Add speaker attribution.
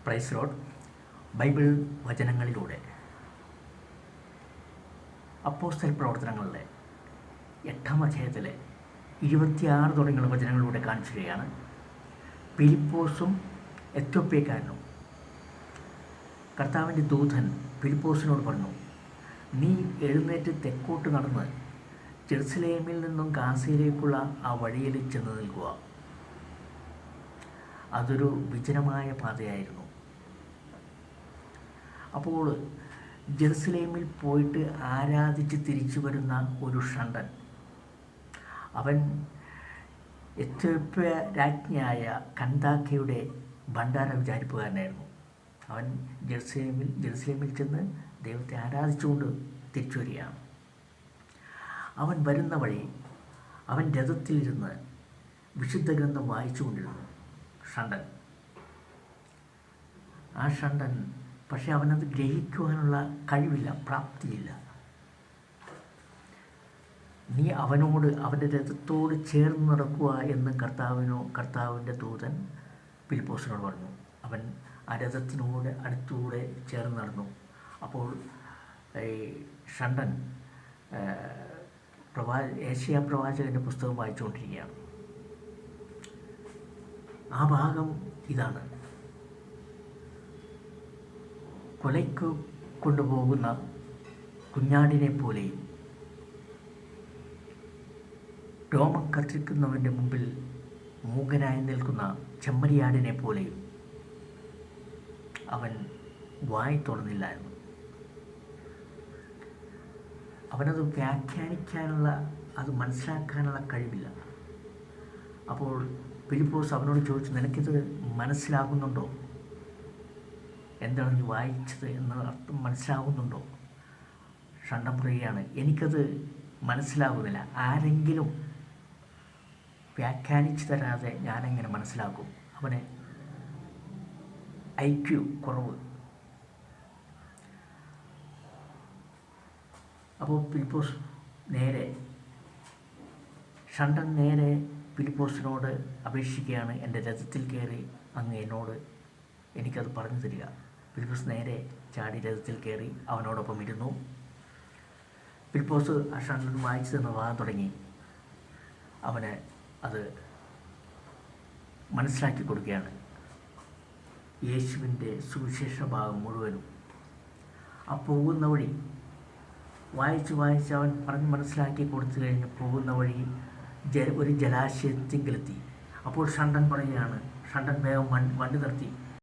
Speaker 1: Praise Lord. Bible വചനങ്ങളിലൂടെ അപ്പോസ്തല പ്രവർത്തനങ്ങളിലെ 8-ാം അധ്യായത്തിലെ 26 തുടങ്ങിയുള്ള വചനങ്ങളിലൂടെ കാണിക്കുകയാണ്. ഫിലിപ്പോസും എത്യോപ്യക്കാരനും കർത്താവിൻ്റെ ദൂതൻ ഫിലിപ്പോസിനോട് പറഞ്ഞു, നീ എഴുന്നേറ്റ് തെക്കോട്ട് നടന്ന് ജെറുസലേമിൽ നിന്നും ഗാസയിലേക്കുള്ള ആ വഴിയിൽ ചെന്ന് നിൽക്കുക. അതൊരു വിജനമായ പാതയായിരുന്നു. അപ്പോൾ ജെറുസലേമിൽ പോയിട്ട് ആരാധിച്ച് തിരിച്ചു വരുന്ന ഒരു ഷണ്ടൻ, അവൻ എത്യോപ്യ രാജ്ഞിയായ കന്താക്കയുടെ ഭണ്ഡാര വിചാരിപ്പുകാരനായിരുന്നു. അവൻ ജെറുസലേമിൽ ചെന്ന് ദൈവത്തെ ആരാധിച്ചുകൊണ്ട് തിരിച്ചു വരികയാണ്. അവൻ വരുന്ന വഴി അവൻ രഥത്തിലിരുന്ന് വിശുദ്ധ ഗ്രന്ഥം വായിച്ചു കൊണ്ടിരുന്നു ഷണ്ടൻ. ആ ഷണ്ടൻ പക്ഷെ അവനത് ഗ്രഹിക്കുവാനുള്ള കഴിവില്ല, പ്രാപ്തിയില്ല. നീ അവനോട് അവൻ്റെ രഥത്തോട് ചേർന്ന് നടക്കുക എന്ന് കർത്താവിൻ്റെ ദൂതൻ ഫിലിപ്പോസിനോട് പറഞ്ഞു. അവൻ ആ രഥത്തിനോട് അടുത്തൂടെ ചേർന്ന് നടന്നു. അപ്പോൾ ഷണ്ടൻ ഏശയ്യാ പ്രവാചകൻ്റെ പുസ്തകം വായിച്ചുകൊണ്ടിരിക്കുകയാണ്. ആ ഭാഗം ഇതാണ്: കൊലയ്ക്ക് കൊണ്ടുപോകുന്ന കുഞ്ഞാടിനെ പോലെയും രോമം കത്തിരിക്കുന്നവൻ്റെ മുമ്പിൽ മൂകനായി നിൽക്കുന്ന ചെമ്മരിയാടിനെ പോലെയും അവൻ വായി തുറന്നില്ലായിരുന്നു. അവനത് വ്യാഖ്യാനിക്കാനുള്ള, അത് മനസ്സിലാക്കാനുള്ള കഴിവില്ല. അപ്പോൾ ഫിലിപ്പോസ് അവനോട് ചോദിച്ചു, നിനക്കിത് മനസ്സിലാകുന്നുണ്ടോ? എന്താണ് നീ വായിച്ചത് എന്ന് അർത്ഥം മനസ്സിലാകുന്നുണ്ടോ? ഷണ്ടൻ പറയുകയാണ്, എനിക്കത് മനസ്സിലാകുന്നില്ല. ആരെങ്കിലും വ്യാഖ്യാനിച്ചു തരാതെ ഞാനെങ്ങനെ മനസ്സിലാക്കും? അവന് IQ കുറവ്. അപ്പോൾ ഷണ്ടൻ നേരെ ഫിലിപ്പോസിനോട് അപേക്ഷിക്കുകയാണ്, എൻ്റെ രഥത്തിൽ കയറി അങ്ങ് എനിക്കത് പറഞ്ഞു തരിക. ഫിലിപ്പോസ് നേരെ ചാടി രഥത്തിൽ കയറി അവനോടൊപ്പം ഇരുന്നു. ഫിലിപ്പോസ് ആ ഷണ്ടൻ വായിച്ചു തന്ന ഭാഗം തുടങ്ങി അവന് അത് മനസ്സിലാക്കി കൊടുക്കുകയാണ്. യേശുവിൻ്റെ സുവിശേഷ ഭാഗം മുഴുവനും ആ പോകുന്ന വഴി വായിച്ച് അവൻ പറഞ്ഞ് മനസ്സിലാക്കി കൊടുത്തു കഴിഞ്ഞ് പോകുന്ന വഴി ഒരു ജലാശയത്തിങ്കിലെത്തി. അപ്പോൾ ഷണ്ടൻ പറയുകയാണ്, ഷണ്ടൻ വേഗം വണ്ടി നിർത്തി